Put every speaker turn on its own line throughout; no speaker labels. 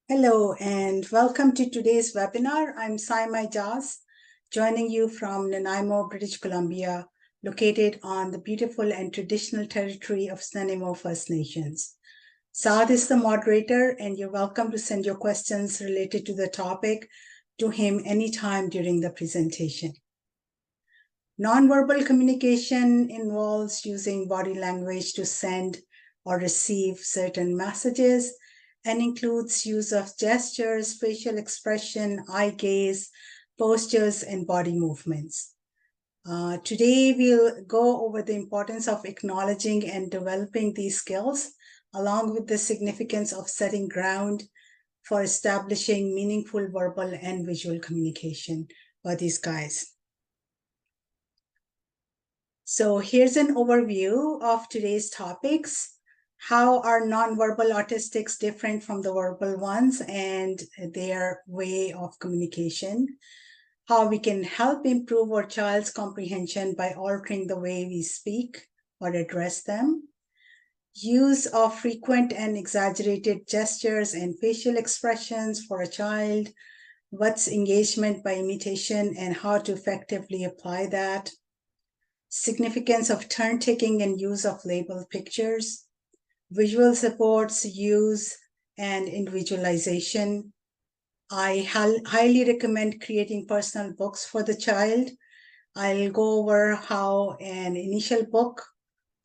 Hello and welcome to today's webinar. I'm Saima Jas, joining you from Nanaimo, British Columbia, located on the beautiful and traditional territory of Nanaimo First Nations. Saad is the moderator, and you're welcome to send your questions related to the topic to him anytime during the presentation. Nonverbal communication involves using body language to send or receive certain messages and includes use of gestures, facial expression, eye gaze, postures, and body movements. Today, we'll go over the importance of acknowledging and developing these skills, along with the significance of setting ground for establishing meaningful verbal and visual communication for these guys. So here's an overview of today's topics. How are nonverbal autistics different from the verbal ones and their way of communication? How we can help improve our child's comprehension by altering the way we speak or address them. Use of frequent and exaggerated gestures and facial expressions for a child. What's engagement by imitation and how to effectively apply that. Significance of turn taking and use of labeled pictures, visual supports, use and individualization. I highly recommend creating personal books for the child. I'll go over how an initial book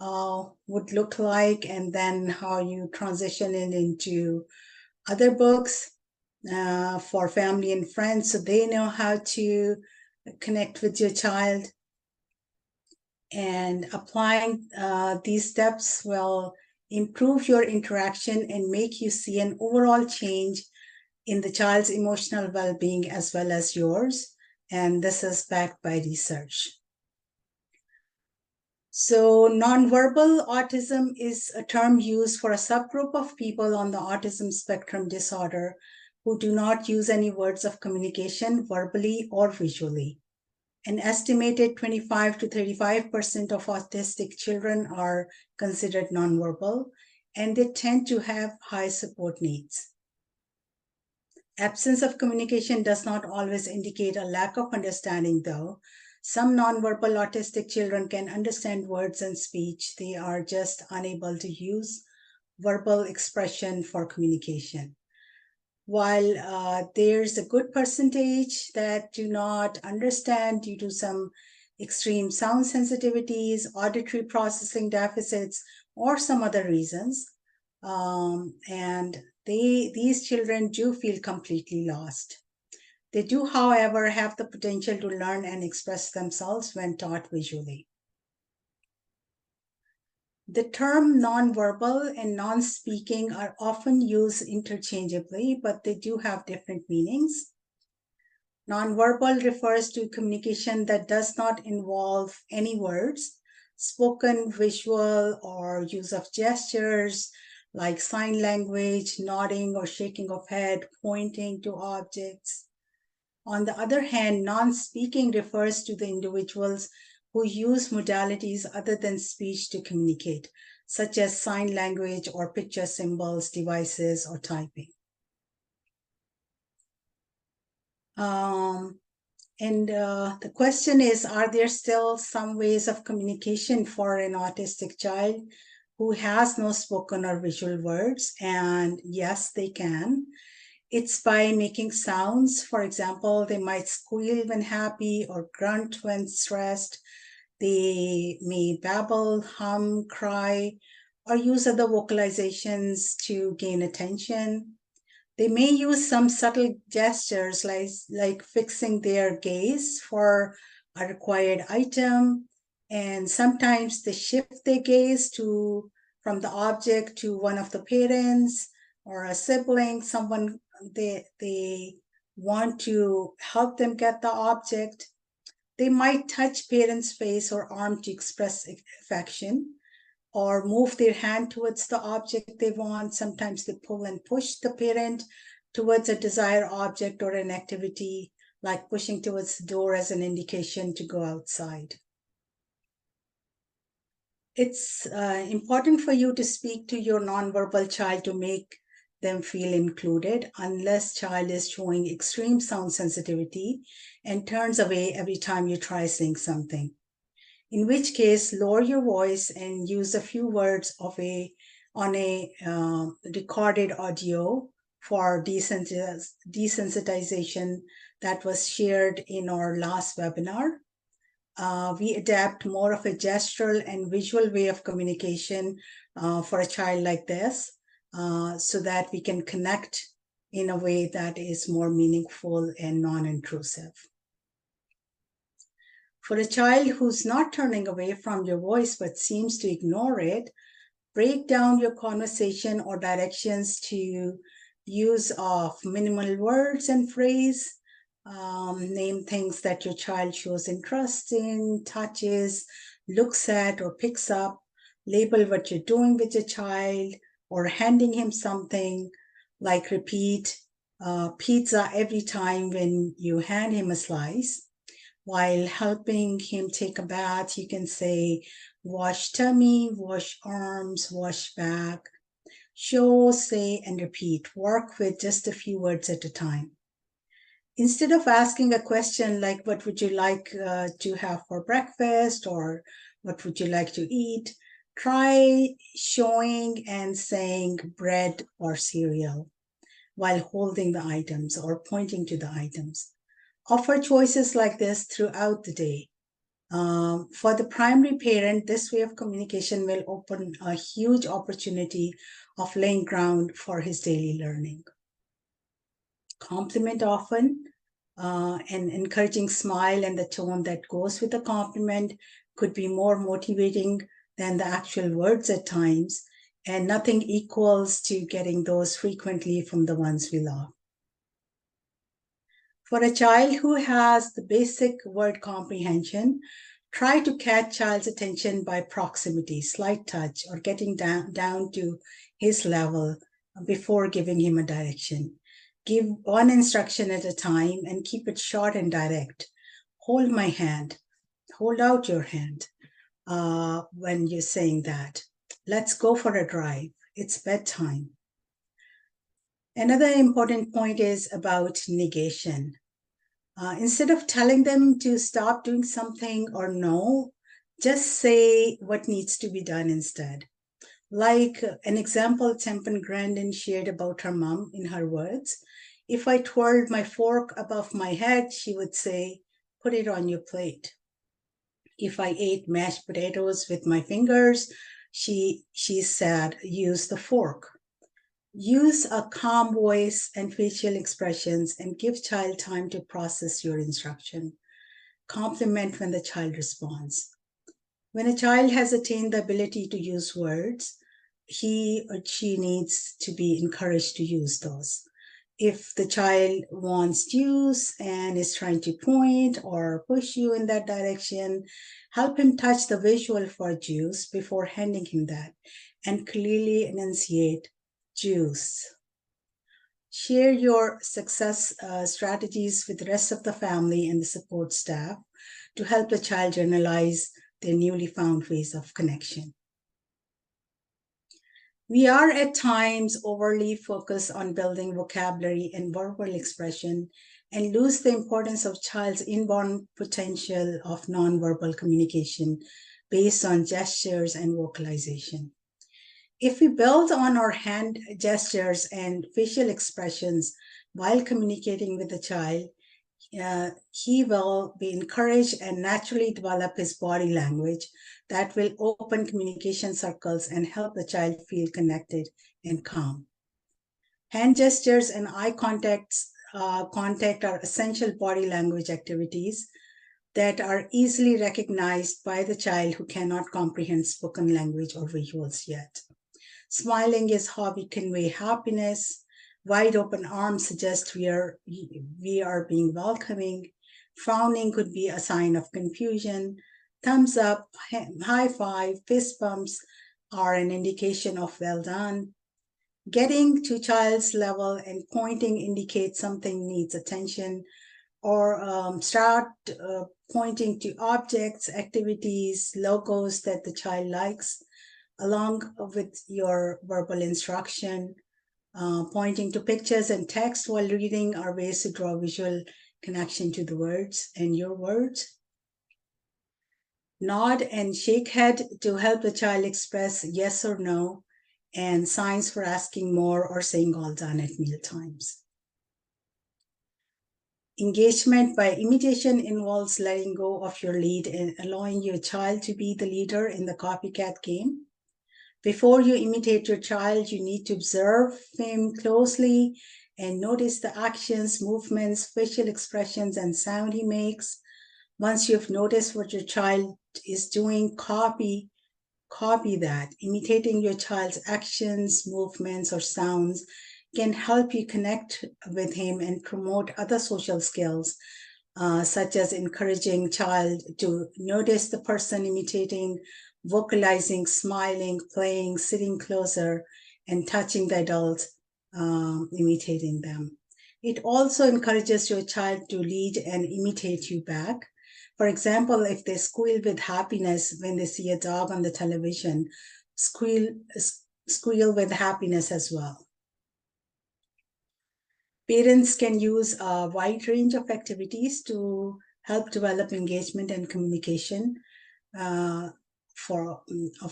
would look like and then how you transition it into other books for family and friends so they know how to connect with your child. And applying these steps will improve your interaction and make you see an overall change in the child's emotional well-being as well as yours. And this is backed by research. So nonverbal autism is a term used for a subgroup of people on the autism spectrum disorder who do not use any words of communication verbally or visually. An estimated 25 to 35% of autistic children are considered nonverbal, and they tend to have high support needs. Absence of communication does not always indicate a lack of understanding, though. Some nonverbal autistic children can understand words and speech. They are just unable to use verbal expression for communication. While there's a good percentage that do not understand due to some extreme sound sensitivities, auditory processing deficits, or some other reasons, and these children do feel completely lost. They do, however, have the potential to learn and express themselves when taught visually. The term nonverbal and non-speaking are often used interchangeably, but they do have different meanings. Nonverbal refers to communication that does not involve any words, spoken, visual, or use of gestures like sign language, nodding or shaking of head, pointing to objects. On the other hand, non-speaking refers to the individuals who use modalities other than speech to communicate, such as sign language or picture symbols, devices, or typing. The question is, are there still some ways of communication for an autistic child who has no spoken or visual words? And yes, they can. It's by making sounds. For example, they might squeal when happy or grunt when stressed. They may babble, hum, cry, or use other vocalizations to gain attention. They may use some subtle gestures like fixing their gaze for a required item, and sometimes they shift their gaze from the object to one of the parents or a sibling, someone they want to help them get the object. They might touch parent's face or arm to express affection or move their hand towards the object they want. Sometimes they pull and push the parent towards a desired object or an activity, like pushing towards the door as an indication to go outside. It's important for you to speak to your nonverbal child to make them feel included unless child is showing extreme sound sensitivity and turns away every time you try saying something. In which case, lower your voice and use a few words on a recorded audio for desensitization that was shared in our last webinar. We adapt more of a gestural and visual way of communication for a child like this, so that we can connect in a way that is more meaningful and non-intrusive. For a child who's not turning away from your voice but seems to ignore it, break down your conversation or directions to use of minimal words and phrase. Name things that your child shows interest in, touches, looks at, or picks up. Label what you're doing with your child or handing him something, like repeat pizza every time when you hand him a slice. While helping him take a bath, you can say, wash tummy, wash arms, wash back. Show, say, and repeat. Work with just a few words at a time. Instead of asking a question like, what would you like to have for breakfast, or what would you like to eat, try showing and saying bread or cereal while holding the items or pointing to the items. Offer choices like this throughout the day. For the primary parent, this way of communication will open a huge opportunity of laying ground for his daily learning. Compliment often, an encouraging smile and the tone that goes with the compliment could be more motivating than the actual words at times, and nothing equals to getting those frequently from the ones we love. For a child who has the basic word comprehension, try to catch child's attention by proximity, slight touch, or getting down to his level before giving him a direction. Give one instruction at a time and keep it short and direct. Hold my hand. Hold out your hand when you're saying that. Let's go for a drive. It's bedtime. Another important point is about negation. Instead of telling them to stop doing something or no, just say what needs to be done instead. Like an example Tempen Grandin shared about her mom in her words, if I twirled my fork above my head, she would say, put it on your plate. If I ate mashed potatoes with my fingers, she said, use the fork. Use a calm voice and facial expressions and give child time to process your instruction. Compliment when the child responds. When a child has attained the ability to use words, he or she needs to be encouraged to use those. If the child wants juice and is trying to point or push you in that direction, help him touch the visual for juice before handing him that and clearly enunciate juice. Share your success strategies with the rest of the family and the support staff to help the child generalize their newly found ways of connection. We are at times overly focused on building vocabulary and verbal expression and lose the importance of child's inborn potential of nonverbal communication based on gestures and vocalization. If we build on our hand gestures and facial expressions while communicating with the child, he will be encouraged and naturally develop his body language that will open communication circles and help the child feel connected and calm. Hand gestures and eye contact are essential body language activities that are easily recognized by the child who cannot comprehend spoken language or visuals yet. Smiling is how we convey happiness. Wide open arms suggest we are being welcoming. Frowning could be a sign of confusion. Thumbs up, high five, fist bumps are an indication of well done. Getting to child's level and pointing indicates something needs attention, or start pointing to objects, activities, logos that the child likes, along with your verbal instruction. Pointing to pictures and text while reading are ways to draw visual connection to the words and your words. Nod and shake head to help the child express yes or no, and signs for asking more or saying all done at meal times. Engagement by imitation involves letting go of your lead and allowing your child to be the leader in the copycat game. Before you imitate your child, you need to observe him closely and notice the actions, movements, facial expressions, and sound he makes. Once you've noticed what your child is doing, copy that. Imitating your child's actions, movements, or sounds can help you connect with him and promote other social skills, such as encouraging child to notice the person imitating, vocalizing, smiling, playing, sitting closer, and touching the adult imitating them. It also encourages your child to lead and imitate you back. For example, if they squeal with happiness when they see a dog on the television, squeal with happiness as well. Parents can use a wide range of activities to help develop engagement and communication of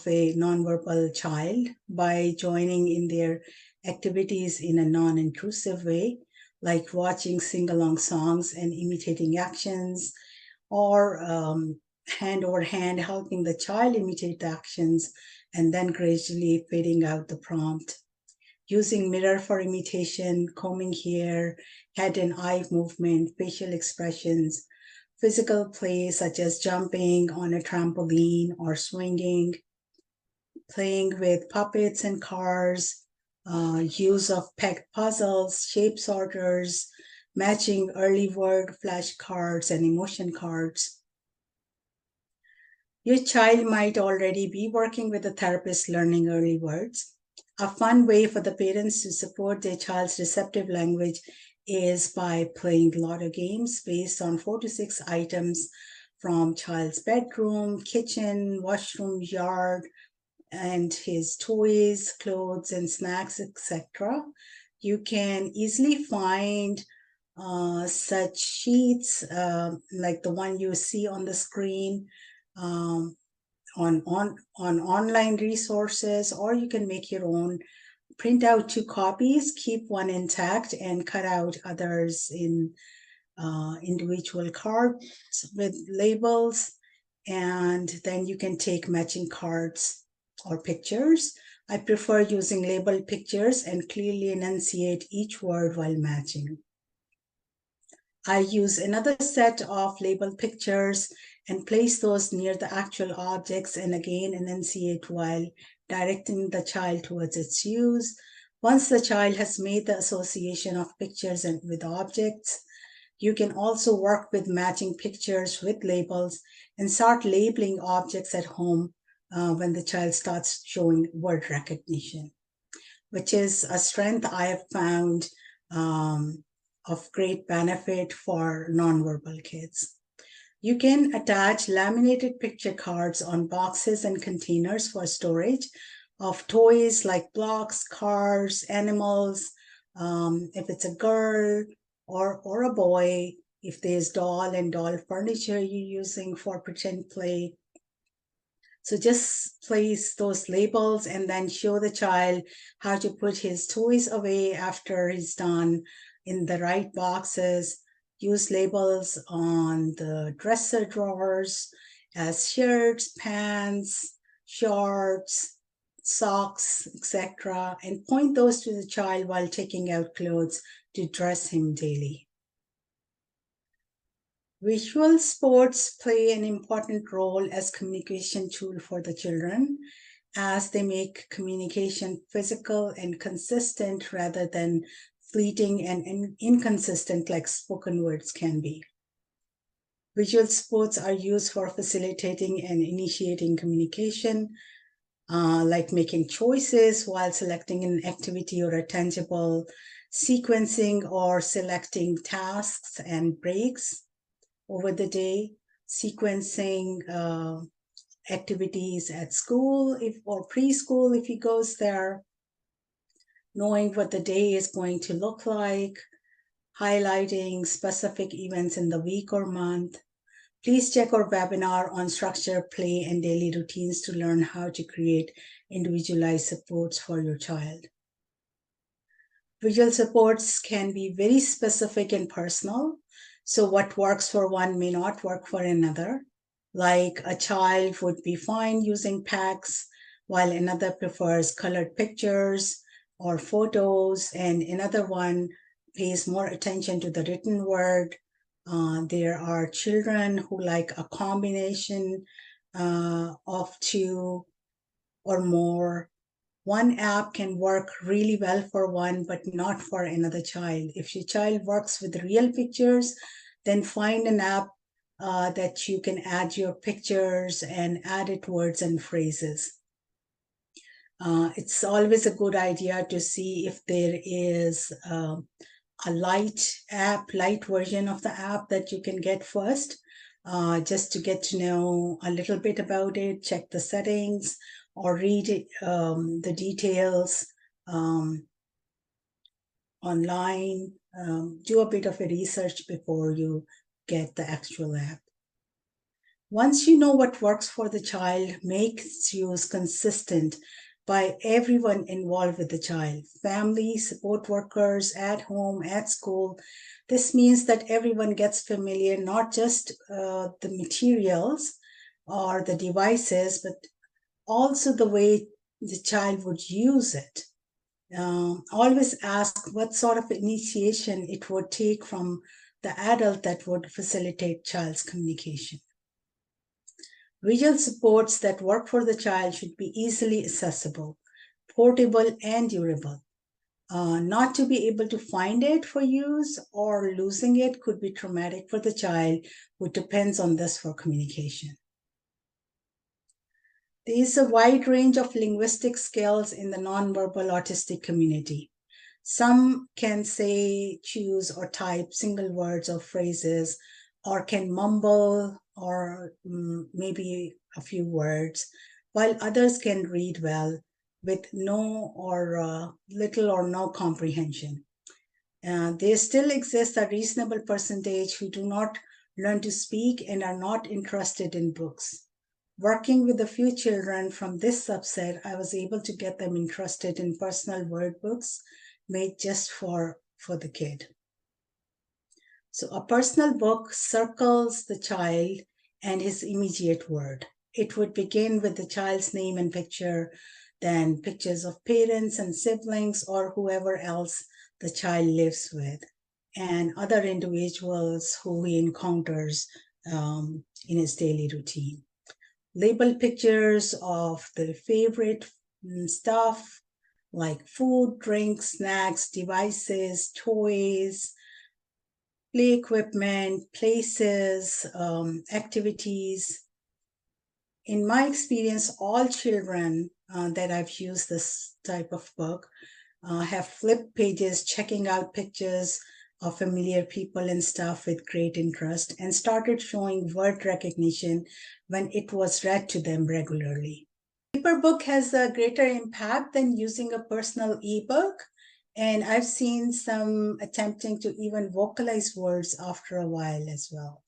a nonverbal child by joining in their activities in a non-intrusive way, like watching sing-along songs and imitating actions, or hand over hand helping the child imitate the actions and then gradually fading out the prompt. Using mirror for imitation, combing hair, head and eye movement, facial expressions, physical play such as jumping on a trampoline or swinging, playing with puppets and cars, use of peg puzzles, shape sorters, matching early word flashcards and emotion cards. Your child might already be working with a therapist learning early words. A fun way for the parents to support their child's receptive language is by playing lotto games based on 4 to 6 items from child's bedroom, kitchen, washroom, yard, and his toys, clothes, and snacks, etc. You can easily find such sheets like the one you see on the screen on online resources, or you can make your own. Print out 2 copies, keep one intact, and cut out others in individual cards with labels. And then you can take matching cards or pictures. I prefer using labeled pictures and clearly enunciate each word while matching. I use another set of labeled pictures and place those near the actual objects and again enunciate while directing the child towards its use. Once the child has made the association of pictures and with objects, you can also work with matching pictures with labels and start labeling objects at home when the child starts showing word recognition, which is a strength I have found of great benefit for nonverbal kids. You can attach laminated picture cards on boxes and containers for storage of toys like blocks, cars, animals, if it's a girl or a boy, if there's doll and doll furniture you're using for pretend play. So just place those labels and then show the child how to put his toys away after he's done in the right boxes. Use labels on the dresser drawers as shirts, pants, shorts, socks, etc. And point those to the child while taking out clothes to dress him daily. Visual sports play an important role as communication tool for the children, as they make communication physical and consistent rather than fleeting and inconsistent like spoken words can be. Visual sports are used for facilitating and initiating communication, like making choices while selecting an activity or a tangible, sequencing or selecting tasks and breaks over the day, sequencing activities at school or preschool if he goes there, knowing what the day is going to look like, highlighting specific events in the week or month. Please check our webinar on structure, play, and daily routines to learn how to create individualized supports for your child. Visual supports can be very specific and personal. So what works for one may not work for another. Like a child would be fine using packs, while another prefers colored pictures or photos, and another one pays more attention to the written word. There are children who like a combination of two or more. One app can work really well for one, but not for another child. If your child works with real pictures, then find an app that you can add your pictures and added words and phrases. It's always a good idea to see if there is a light version of the app that you can get first, just to get to know a little bit about it, check the settings, or read the details online. Do a bit of a research before you get the actual app. Once you know what works for the child, make use consistent by everyone involved with the child, family, support workers, at home, at school. This means that everyone gets familiar, not just the materials or the devices, but also the way the child would use it. Always ask what sort of initiation it would take from the adult that would facilitate child's communication. Visual supports that work for the child should be easily accessible, portable, and durable. Not to be able to find it for use or losing it could be traumatic for the child who depends on this for communication. There is a wide range of linguistic skills in the nonverbal autistic community. Some can say, choose, or type single words or phrases, or can mumble or maybe a few words, while others can read well with no or little or no comprehension. There still exists a reasonable percentage who do not learn to speak and are not interested in books. Working with a few children from this subset, I was able to get them interested in personal word books made just for the kid. So a personal book circles the child and his immediate word. It would begin with the child's name and picture, then pictures of parents and siblings or whoever else the child lives with, and other individuals who he encounters in his daily routine. Label pictures of the favorite stuff like food, drinks, snacks, devices, toys, play equipment, places, activities. In my experience, all children that I've used this type of book have flipped pages, checking out pictures of familiar people and stuff with great interest, and started showing word recognition when it was read to them regularly. Paper book has a greater impact than using a personal ebook, and I've seen some attempting to even vocalize words after a while as well.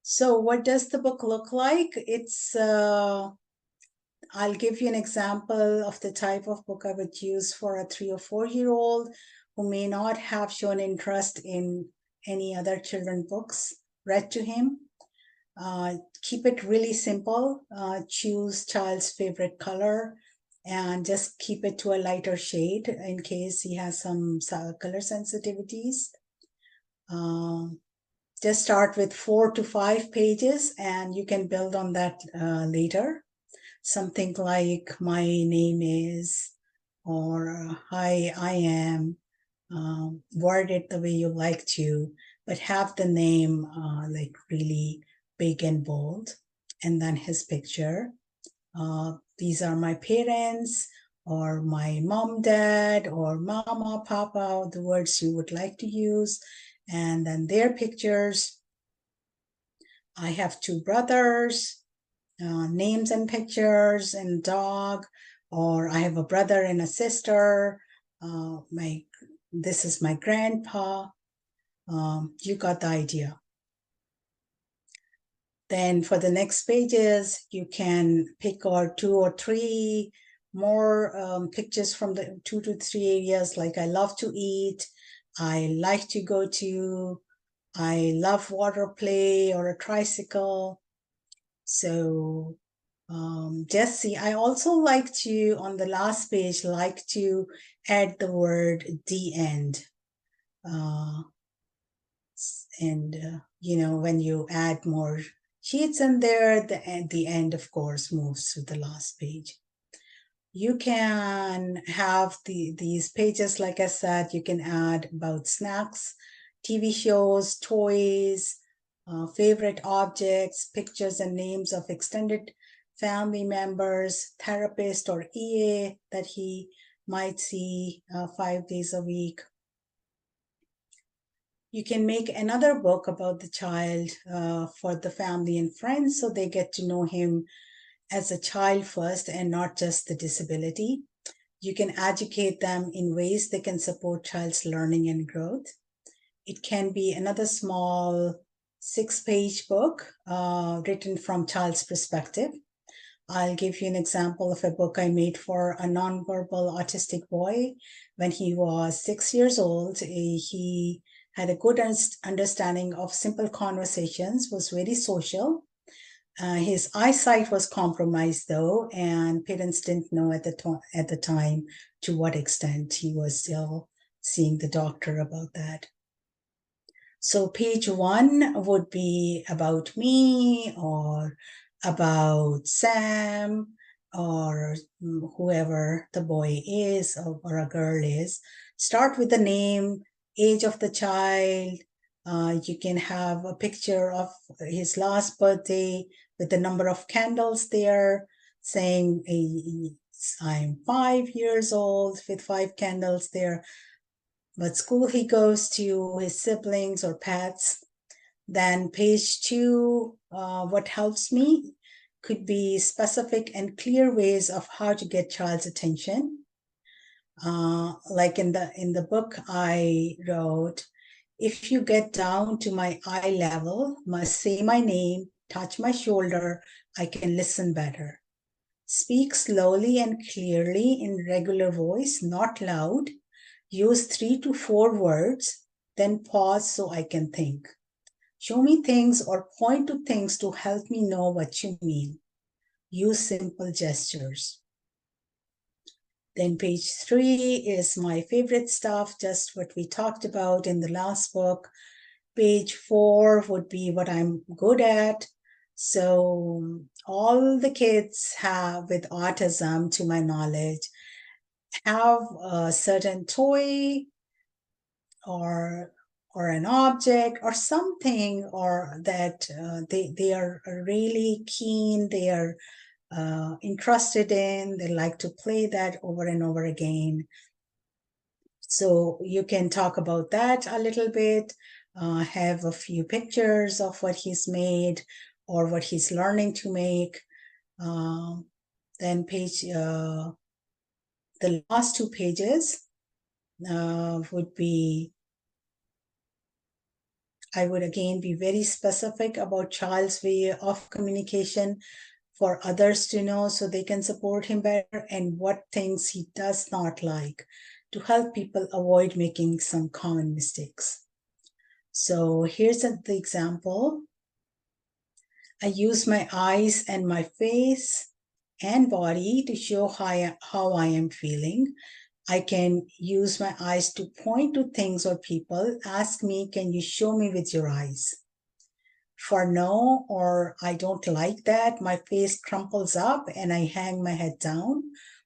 So what does the book look like? It's I'll give you an example of the type of book I would use for a 3 or 4-year-old who may not have shown interest in any other children books read to him. Keep it really simple. Choose child's favorite color and just keep it to a lighter shade in case he has some color sensitivities. Just start with 4 to 5 pages and you can build on that later. Something like my name is, or hi, I am, word it the way you like to, but have the name like really big and bold, and then his picture. These are my parents, or my mom, dad, or mama, papa, the words you would like to use, and then their pictures. I have 2 brothers, names and pictures, and dog, or I have a brother and a sister. This is my grandpa. You got the idea. Then for the next pages, you can pick out 2 or 3 more pictures from the 2 to 3 areas, like I love to eat, I like to go to, I love water play or a tricycle. So just see, I also like to, on the last page, like to add the word the end. When you add more sheets in there, the end, of course, moves to the last page. You can have these pages, like I said, you can add about snacks, TV shows, toys, favorite objects, pictures and names of extended family members, therapist or EA that he might see 5 days a week. You can make another book about the child for the family and friends, so they get to know him as a child first and not just the disability. You can educate them in ways they can support child's learning and growth. It can be another small 6-page book written from child's perspective. I'll give you an example of a book I made for a nonverbal autistic boy. When he was 6 years old, he had a good understanding of simple conversations, was very social. His eyesight was compromised, though, and parents didn't know at the time to what extent. He was still seeing the doctor about that. So page 1 would be about me or about Sam or whoever the boy is or a girl is. Start with the name, age of the child. You can have a picture of his last birthday with the number of candles there, saying I'm 5 years old with 5 candles there. What school he goes to, his siblings or pets. Then page 2, what helps me could be specific and clear ways of how to get child's attention. Like in the book I wrote, if you get down to my eye level, must say my name, touch my shoulder, I can listen better. Speak slowly and clearly in regular voice, not loud. Use 3 to 4 words, then pause so I can think. Show me things or point to things to help me know what you mean. Use simple gestures. Then page 3 is my favorite stuff, just what we talked about in the last book. Page 4 would be what I'm good at. So all the kids with autism, to my knowledge, have a certain toy or an object or something, or that they are really keen, they are interested in, they like to play that over and over again. So you can talk about that a little bit, have a few pictures of what he's made or what he's learning to make. Then the last 2 pages would be, I would again be very specific about child's way of communication for others to know so they can support him better, and what things he does not like to help people avoid making some common mistakes. So here's the example. I use my eyes and my face and body to show how I am feeling. I can use my eyes to point to things or people. Ask me, can you show me with your eyes? For no or I don't like that, my face crumples up and I hang my head down,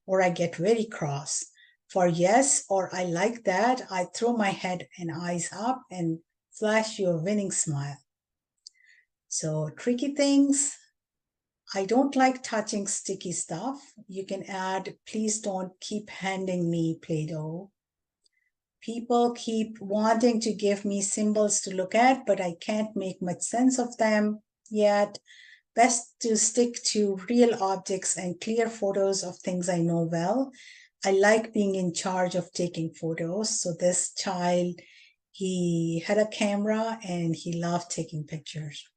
or I get very cross. For yes or I like that, I throw my head and eyes up and flash you a winning smile. So tricky things. I don't like touching sticky stuff. You can add, please don't keep handing me Play-Doh. People keep wanting to give me symbols to look at, but I can't make much sense of them yet. Best to stick to real objects and clear photos of things I know well. I like being in charge of taking photos. So this child, he had a camera and he loved taking pictures.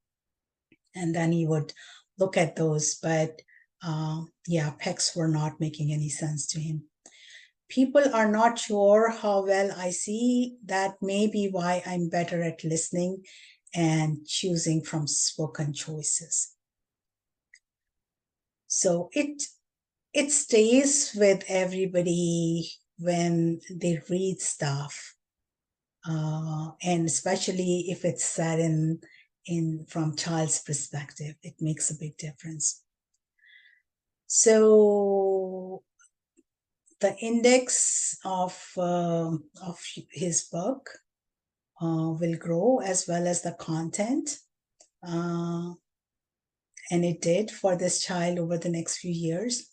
And then he would look at those, but yeah, pics were not making any sense to him. People are not sure how well I see. That may be why I'm better at listening and choosing from spoken choices. So it stays with everybody when they read stuff, and especially if it's said in from child's perspective, it makes a big difference. So the index of his book will grow, as well as the content, and it did for this child over the next few years.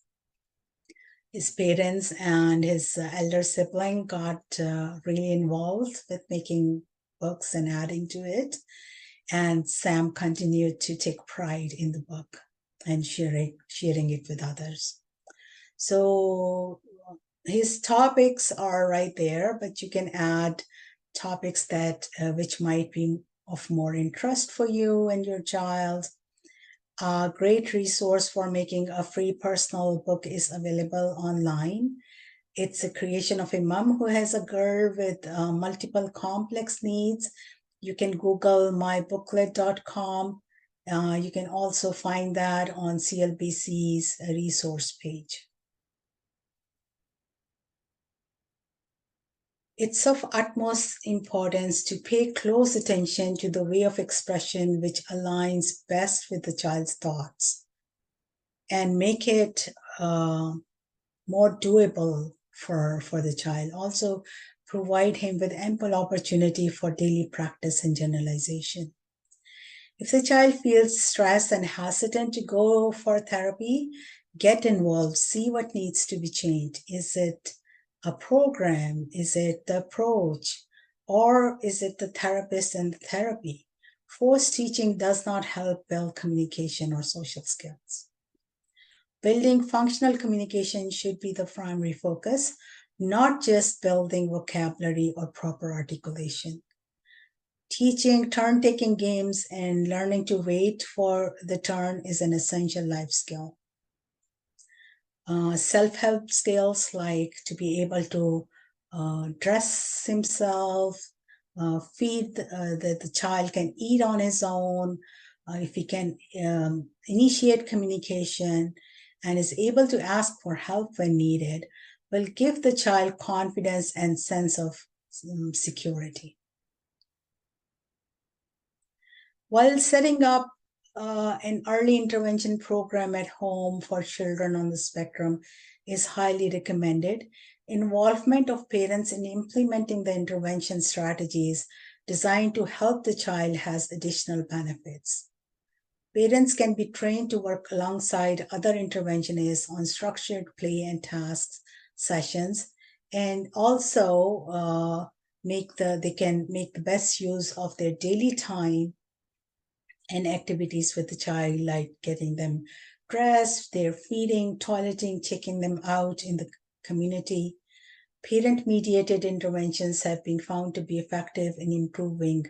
His parents and his elder sibling got really involved with making books and adding to it. And Sam continued to take pride in the book and sharing it with others. So his topics are right there, but you can add topics that which might be of more interest for you and your child. A great resource for making a free personal book is available online. It's a creation of a mom who has a girl with multiple complex needs. You can Google mybooklet.com. You can also find that on CLBC's resource page. It's of utmost importance to pay close attention to the way of expression which aligns best with the child's thoughts and make it more doable for the child. Also, provide him with ample opportunity for daily practice and generalization. If the child feels stressed and hesitant to go for therapy, get involved, see what needs to be changed. Is it a program? Is it the approach? Or is it the therapist and the therapy? Forced teaching does not help build communication or social skills. Building functional communication should be the primary focus, not just building vocabulary or proper articulation. Teaching turn-taking games and learning to wait for the turn is an essential life skill. Self-help skills like to be able to dress himself, feed, the child can eat on his own, if he can initiate communication and is able to ask for help when needed, will give the child confidence and sense of security. While setting up an early intervention program at home for children on the spectrum is highly recommended, involvement of parents in implementing the intervention strategies designed to help the child has additional benefits. Parents can be trained to work alongside other interventionists on structured play and tasks sessions, and also they can make the best use of their daily time and activities with the child, like getting them dressed, their feeding, toileting, taking them out in the community. Parent-mediated interventions have been found to be effective in improving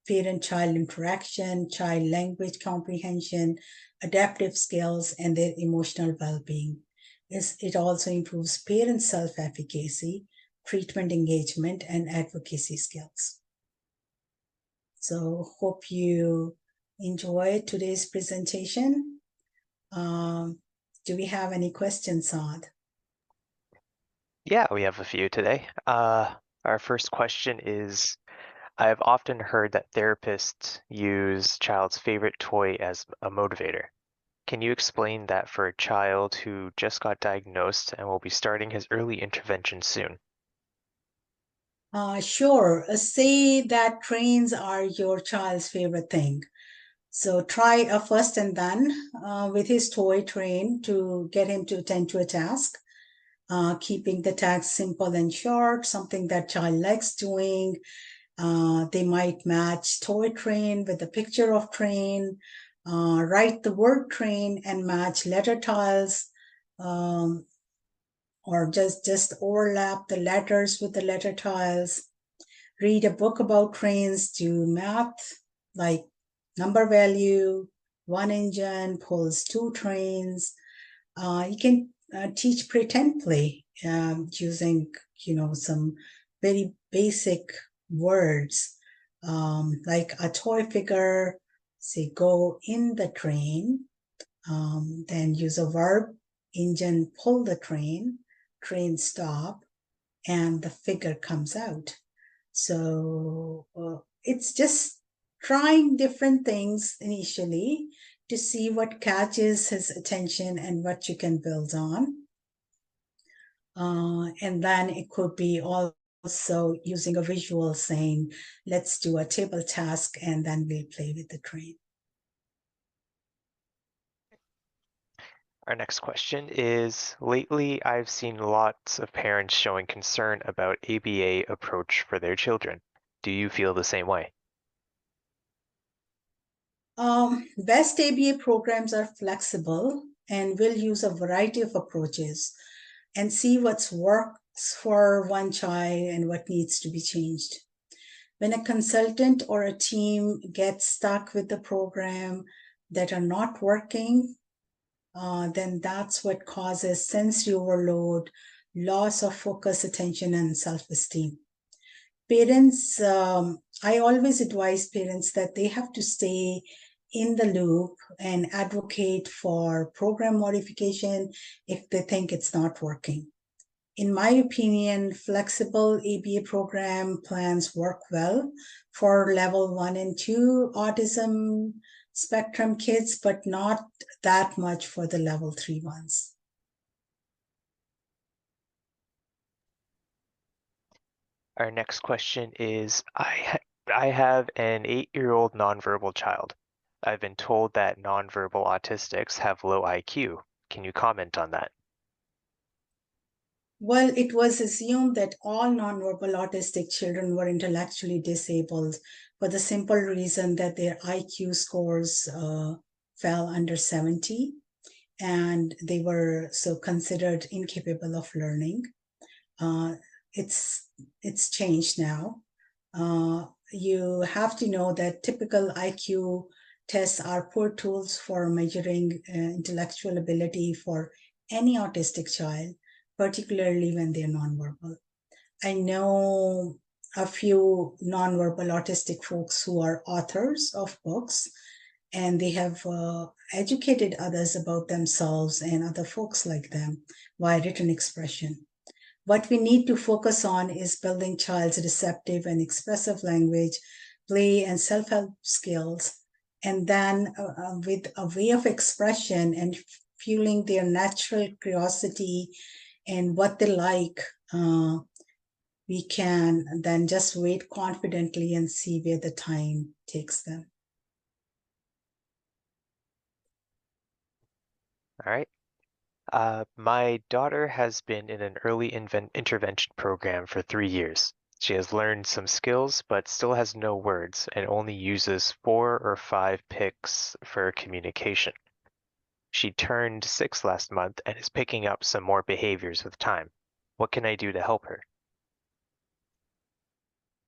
parent-child interaction, child language comprehension, adaptive skills, and their emotional well-being. It also improves parent self-efficacy, treatment engagement, and advocacy skills. So hope you enjoyed today's presentation. Do we have any questions, Saad?
Yeah, we have a few today. Our first question is, I've often heard that therapists use child's favorite toy as a motivator. Can you explain that for a child who just got diagnosed and will be starting his early intervention soon?
Sure. Say that trains are your child's favorite thing. So try a first and then with his toy train to get him to attend to a task, keeping the task simple and short, something that child likes doing. They might match toy train with a picture of train. Write the word train and match letter tiles, or just overlap the letters with the letter tiles. Read a book about trains. Do math like number value, one engine pulls two trains. You can teach pretend play using some very basic words, like a toy figure, say go in the train, then use a verb, engine pull the train stop, and the figure comes out. So it's just trying different things initially to see what catches his attention and what you can build on. And then it could be also using a visual, saying, let's do a table task and then we'll play with the train.
Our next question is, lately I've seen lots of parents showing concern about ABA approach for their children. Do you feel the same way?
Best ABA programs are flexible and will use a variety of approaches and see what works for one child and what needs to be changed. When a consultant or a team gets stuck with the program that are not working, then that's what causes sensory overload, loss of focus, attention, and self-esteem. Parents, I always advise parents that they have to stay in the loop and advocate for program modification if they think it's not working. In my opinion, flexible ABA program plans work well for level 1 and 2 autism spectrum kids, but not that much for the level 3 ones.
Our next question is, I have an 8-year-old nonverbal child. I've been told that nonverbal autistics have low IQ. Can you comment on that?
Well, it was assumed that all nonverbal autistic children were intellectually disabled for the simple reason that their IQ scores fell under 70 and they were so considered incapable of learning. Uh, it's changed now. You have to know that typical IQ tests are poor tools for measuring intellectual ability for any autistic child, particularly when they're nonverbal. I know a few nonverbal autistic folks who are authors of books, and they have educated others about themselves and other folks like them via written expression. What we need to focus on is building child's receptive and expressive language, play, and self help skills, and then with a way of expression and fueling their natural curiosity and what they like, we can then just wait confidently and see where the time takes them.
All right. My daughter has been in an early intervention program for 3 years. She has learned some skills, but still has no words and only uses 4 or 5 picks for communication. She turned 6 last month and is picking up some more behaviors with time. What can I do to help her?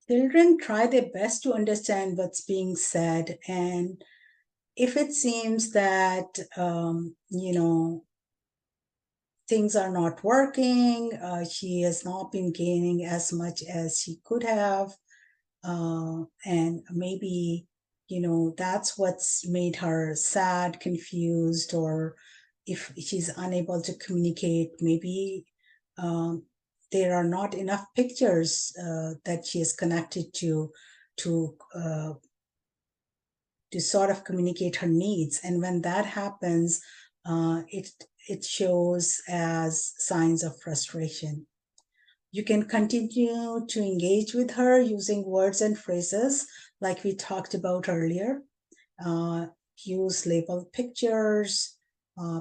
Children try their best to understand what's being said, and if it seems that things are not working, she has not been gaining as much as she could have, and maybe that's what's made her sad, confused, or if she's unable to communicate, maybe um, there are not enough pictures that she is connected to uh, to sort of communicate her needs. And when that happens, it shows as signs of frustration. You can continue to engage with her using words and phrases like we talked about earlier. Uh, Use labeled pictures,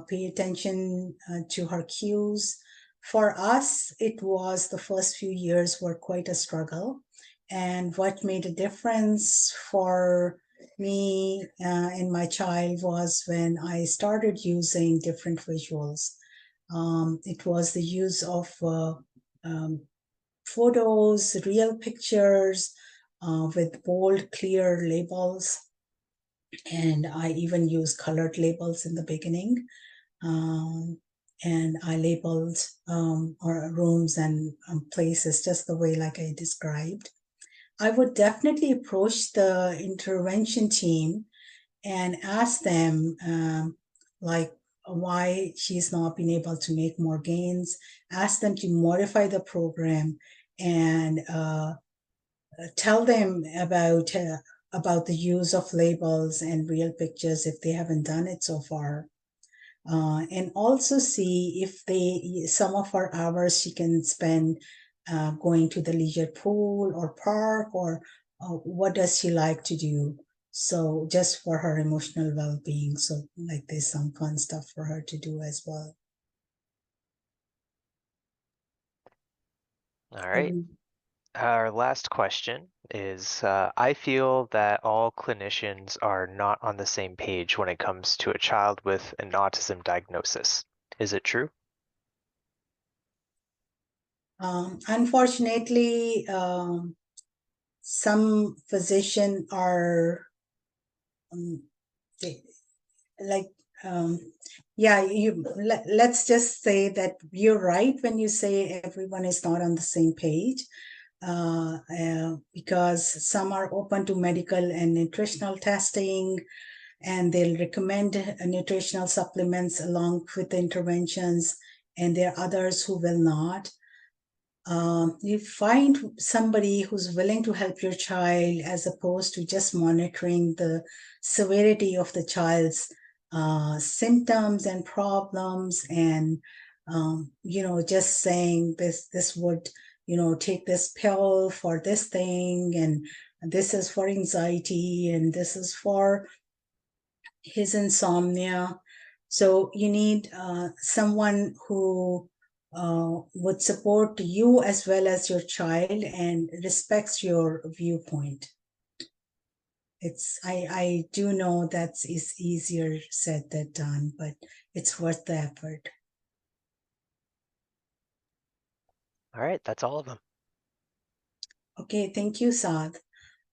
pay attention to her cues. For us, it was the first few years were quite a struggle. And what made a difference for me and my child was when I started using different visuals. It was the use of photos, real pictures with bold, clear labels. And I even used colored labels in the beginning. And I labeled our rooms and places just the way like I described. I would definitely approach the intervention team and ask them like why she's not been able to make more gains, ask them to modify the program and tell them about the use of labels and real pictures if they haven't done it so far. And also see if some of our hours she can spend going to the leisure pool or park, or what does she like to do. So just for her emotional well-being. So like there's some fun stuff for her to do as well.
All right. Our last question is, I feel that all clinicians are not on the same page when it comes to a child with an autism diagnosis. Is it true?
Unfortunately, some physicians are they, like yeah, let's just say that you're right when you say everyone is not on the same page, because some are open to medical and nutritional testing, and they'll recommend nutritional supplements along with the interventions, and there are others who will not. You find somebody who's willing to help your child as opposed to just monitoring the severity of the child's symptoms and problems, and just saying this would take this pill for this thing, and this is for anxiety, and this is for his insomnia. So you need someone who would support you as well as your child and respects your viewpoint. I do know that is easier said than done, but it's worth the effort.
All right, that's all of them.
Okay, thank you, Saad.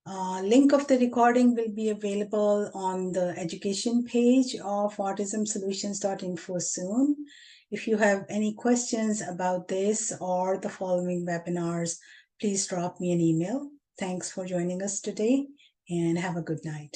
Link of the recording will be available on the education page of autismsolutions.info soon. If you have any questions about this or the following webinars, please drop me an email. Thanks for joining us today and have a good night.